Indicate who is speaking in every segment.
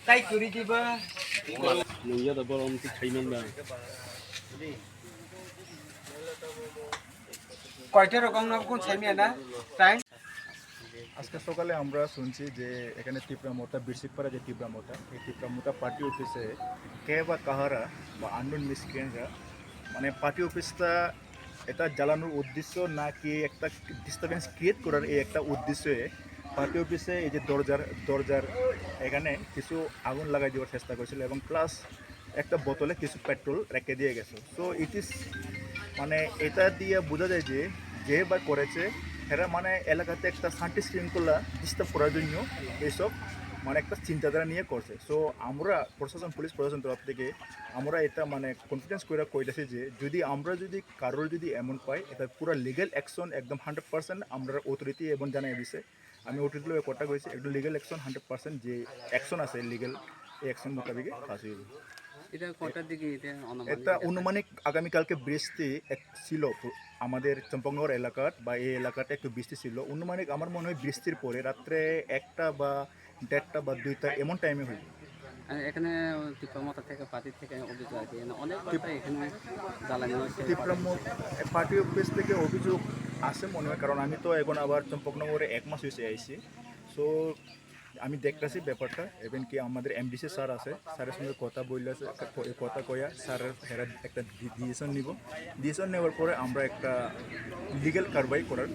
Speaker 1: tay curi tiba
Speaker 2: nunggu ada bola untuk kainan bang.
Speaker 1: কয়টা রকম না কোন ছাইমিয়া না তাই
Speaker 3: আজকে সকালে আমরা শুনছি যে এখানে তীব্রামতা বিরসিকপাড়া যে তীব্রামতা এই তীব্রামতা পার্টি অফিসে কে বা কাহারা বা আননোন মিসক্রিয়েন্টরা মানে পার্টি অফিসটা এটা জ্বালানোর উদ্দেশ্য নাকি একটা ডিস্টারবেন্স ক্রিয়েট করার এই একটা উদ্দেশ্যে পার্টি অফিসে এই যে দরজার এখানে কিছু আগুন লাগাই দেওয়ার চেষ্টা করেছিল এবং প্লাস একটা বোতলে কিছু পেট্রোল রেখে দিয়ে গেছে। সো ইট ইজ মানে এটা দিয়ে বোঝা যায় যে বা করেছে এরা মানে এলাকাতে একটা শান্তি শৃঙ্খলা ডিস্টার্ব করার জন্য এইসব মানে একটা চিন্তাধারা নিয়ে করছে। সো আমরা পুলিশ প্রশাসন তরফ থেকে আমরা এটা মানে কনফিডেন্স করে কইতেছি যে আমরা যদি কারোর যদি এমন পাই এটা পুরো লিগ্যাল অ্যাকশন একদম 100% আমরা অথরিটি এবং জানাই দিছে। আমি অথরিটি লোক কথা কইছি একদম লিগ্যাল অ্যাকশন 100% যে অ্যাকশন আছে লিগ্যাল এই অ্যাকশন মোতাবেক ফাঁসি হবে। এটা অনুমানিক আগামীকালকে বৃষ্টি ছিল আমাদের চম্পকনগর এলাকার বা এই এলাকাতে একটু বৃষ্টি ছিল। অনুমানিক আমার মনে হয় বৃষ্টির পরে রাত্রে 1টা বা 1:30 বা 2টা এমন টাইমে হইল।
Speaker 2: এখানে তীব্রামতা থেকে পার্টি থেকে অভিযোগ আছে অনেক এখানে জ্বালানি হয়েছে
Speaker 3: পার্টি অফিস থেকে অভিযোগ আছে মনে হয়, কারণ আমি তো এখন আবার চম্পকনগরে 1 মাস হয়েছে আইছি। সো আমি দেখতেছি ব্যাপারটা এবং কি আমাদের এমডিসি স্যার আছে, স্যারের সঙ্গে কথা বললেছে, কথা কয়া স্যার হেরা একটা ডিসিশন নিব। ডিসিশন নেওয়ার পরে আমরা একটা লিগ্যাল কারবাই করার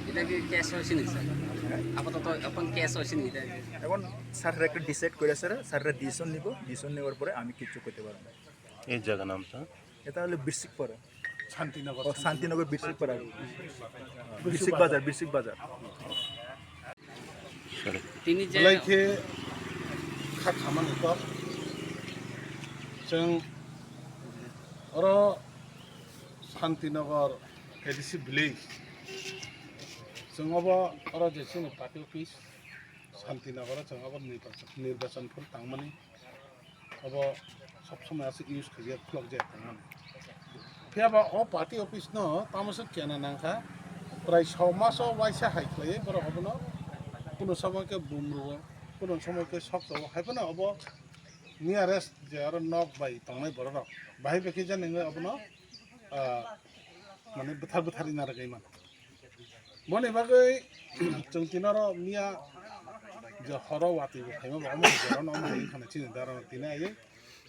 Speaker 2: এটা কি ক্যাশ হয়েছে নি স্যার? আপাতত এখন ক্যাশ হয়েছে নি?
Speaker 3: এখন স্যাররা একটা ডিসাইড করে স্যাররা ডিসিশন নিব। ডিসিশন নেওয়ার পরে আমি কিছু করতে পারবো না।
Speaker 4: এই জায়গা নামটা
Speaker 3: এটা হলো বিরসিকপাড়া,
Speaker 1: শান্তিনগর
Speaker 3: বিরসিকপাড়া, বিরসিক বাজার।
Speaker 2: তিনি যে
Speaker 5: लाइके खामानि क जों अरो शान्तिनगर एडिसि भिलेज जोंबो अरो जेसिनि पार्टी अफिस शान्तिनगर जोंबो निर्वाचनफोर थांमानि अब सब समय आसे इउज खाजिया क्लक जे थांमानि फेबा अ पार्टी अफिस न तामसे केना नांखा प्राय 6 मास वाइसा हाइख्लाय बर हबनो কোনো সময়কে বুমরুব কোনো সময়কে শক যাব হাইফোন अब नियरेस्ट जे आरो नक बाय थांनाय बर रक बाहाय बेखि जे नोङो अब माने बुथारि नारगायमान बने बागै जों तिनार मिया जे हराव वाति खायमा बाम जरन अम हाय खाने चिन दार तिना आयै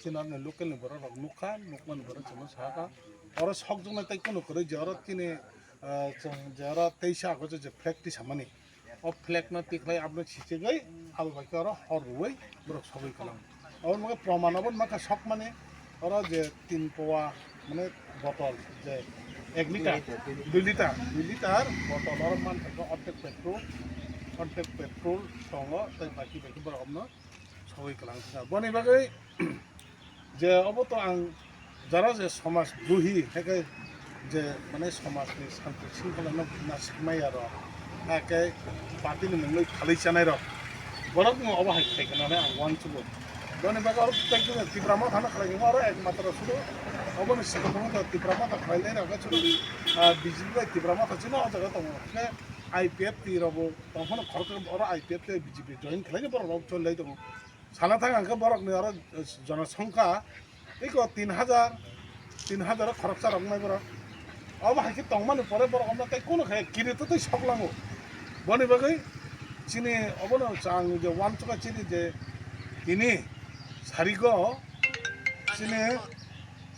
Speaker 5: चिनार न लोकल बर रक मुखा मुखमान बर चम साका और शक जनाय ताइ कोनो करे जरा तिने जों जरा तैसा को जे प्रेक्टिस हमनि और फ्लैग न तिखलाई आपने छिचे गई अब बाकी और हर रुई बरक सबै कलम और मगे प्रमाणबन माखा शक माने और जे 3 पवा माने बोतल जे 1 लिटार 2 लिटार बोतल और मान थाको अटेक पेट्रोल संग तै बाकी बरक न सबै कलम बने बागै जे अब तो आं जरा जे समाज दुही हेके जे माने समाजनि शान्ति शृंखला न सिमाय आरो आके पार्टी नोंलै खालैसानाय र बरक न अबहाय खायगोनानै आं वानसुबो दने बागा और तैको तीव्रामा थाना खालायगो और एकमात्र सुदो अबन सिगोन त तीव्रामा त खालायनाय रगा सुदो बिजिबि तीव्रामा त छिन अजगा त ने आईपीएफ तिरबो तखन खरक और आईपीएफ ते बिजिबि जॉइन खालायनो बर रब चलै दङ साना थां आंखो बरक ने और जनसंख्या एको 3000 खरकसा रंनाय बर अब हाइके तंगमानि परे बर हमना तै कोनो खाय किरे त तै सकलाङो बने बागै चिनि अबनो चांग जे वान चका चिनि जे तिनि सारिगो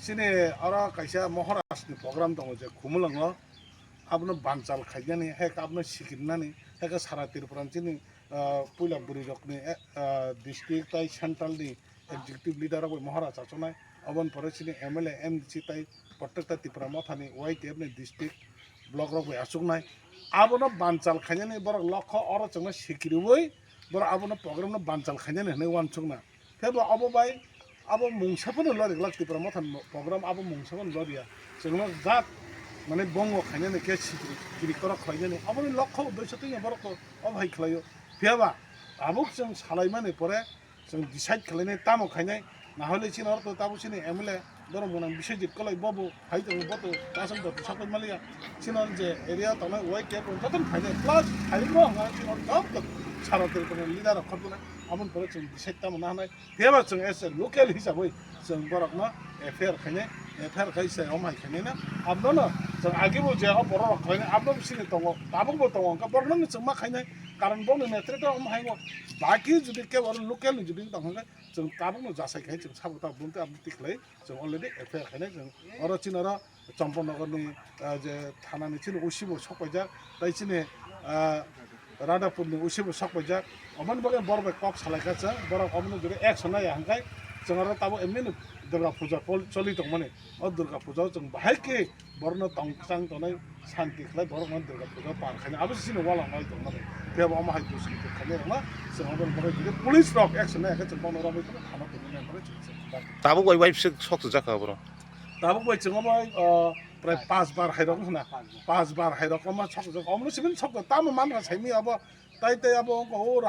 Speaker 5: चिनि अरा कायसा महाराष्ट्रनि प्रग्राम दङ जे खुमलङ आपनो बानचाल खायनानि हेक आपनो सिकिरनानि हेक सारा तिरपुरान चिनि पुइला बुरि रकनि डिस्ट्रिक्ट ताइ सेन्ट्रलनि एक्जिक्युटिभ लिडार अब महाराष्ट्र चनाय अबन परे चिनि एमएलए एमसी ताइ प्रत्येकता तीव्रामा थानि वाइटिएफ नि डिस्ट्रिक्ट ब्लक रक आसुकनाय आबनो बानचाल खायनानि बर लक्ष्य और जोंना सिकिरिवै बर आबनो प्रग्राम न बानचाल खायनानि हनै वानसुकना फेबो अब बाय अब मुंसाफोन लरि लाक तीव्रामा थान प्रग्राम अब मुंसाफोन लरिया जोंना जात माने बंग खायनानि के सिकिरि कर खायनानि आबनो लक्ष्य उद्देश्य तै बर अब हाय खलायो फेबा आबुक जों सालायमानि परे जों डिसाइड खालायनाय तामो खायनाय না হলে চিনার তো তাবো চিনি এমএলএ ধরো মনে বিশ্বজিৎ কলাই বাবু হাইতে বতো কাসম তো সকল মালিয়া চিনার যে এরিয়া তখন ওয়াই কে কোন তখন ফাইনে প্লাস হাইবো আমরা চিনার সব তো সারাদের কোনো লিডার খবর না আমন করে जों সেটা মনে হয় তেবা जों এসে লোকাল হিসাবে जों বরক না এফআইআর খাইনে এফআইআর খাইছে অমাই খাইনে না আপনারা जों আগেও যে বড় খাইনে আপনারা সিনে দङ দাবো দङ কা বরন जों মা খাইনে কারণ বনে নেত্রটা অমাইগো বাকি যদি কেবল লোকাল যদি দङ जों दाबो जासायखाय जों साबोता बुंते आपनि तिखलाय जों अलरेडि एफआईआर खायनाय जों अर चिनारा चम्पनगरनि जे थानानि चिन उसिबो सकबायजा ताइ चिने रादापुरनि उसिबो सकबायजा अमन बगे बरबे कक सालायखाचा बरक अमन जुदि एक्सन नाय हांखाय जों आरो ताबो एमनि दुर्गा पूजा चलि दं माने अ दुर्गा पूजा जों बाहायके बरनो तंसां तनाय शान्ति खालाय बरक मन दुर्गा पूजा पार खायना आबो सिनो वाला नाय दं माने तेबो अमा हाय दुसि खायने रमा जों अमन बगे जुदि पुलिस रक एक्सन नाय जों बनो रबै थाना पनि नाय
Speaker 4: दाबो गय वाइफसो सक्स जाखा बर
Speaker 5: दाबो गय जों अमा प्राय 5 बार हायरक होना 5 बार हायरक मा सक्स जाखा अमनो सिबिन सक्स ताम मान साइमी अब ताइ ताइ अब ओ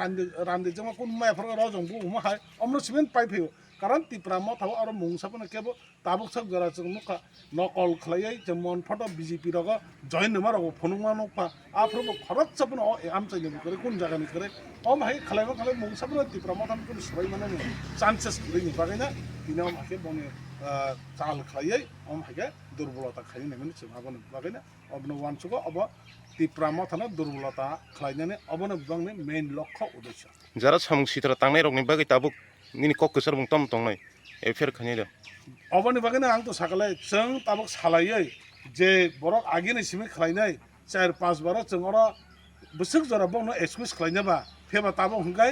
Speaker 5: रान्दे जों कुन माय फरक र जों बु मा हाय अमनो सिबिन पाइफियो कारण तिप्रा म थाव आरो मुंसापन केबो ताबुक सब जरा जों नुका नकल खलायै जों मन फटो बीजेपी रग जइन नमार फनुमा नपा आफ्रबो खरक सपन आम चाहिँ करे कुन जगानि करे अम हाय खलायबा खलाय मुंसापन तिप्रा म थाम कुन सबै माने चान्सेस गइनि बागैना दिनाव माके बने चाल खलायै अम हाय दुर्बलता खाइ नेमन जों आबन बागैना अबनो वानसुको अब तिप्रा म थाना दुर्बलता खलायनानै अबनो बिबांनि मेन लक्ष्य उद्देश्य
Speaker 4: जरा सामुसितरा तांनाय रगनि बागै ताबो निनि कक कसर बुंतम तंनाय एफआईआर खायनाय
Speaker 5: अबनि बागैना आं तो साकलाय जों ताबक सालायै जे बरक आगिनि सिमि खलायनाय 4-5 बार जों अरा बसुक जरा बनो एक्सक्यूज खलायनाबा फेबा ताबो हंगाय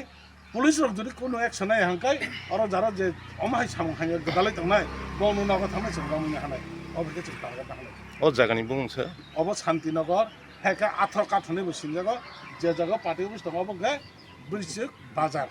Speaker 5: पुलिस रक जुदि कोनो एक्शन नाय हंगाय अरा जरा जे अमाय सामु हाय गदालै तंनाय बनो नागा थांनाय जों गावनि हानाय अबके जों तागा हानाय
Speaker 4: अ जागानि बुंसो
Speaker 5: अब शान्तिनगर हेका आथर काथने बसिन जागा जे जागा पार्टी अफिस दङ अब गे बिरसिक बाजार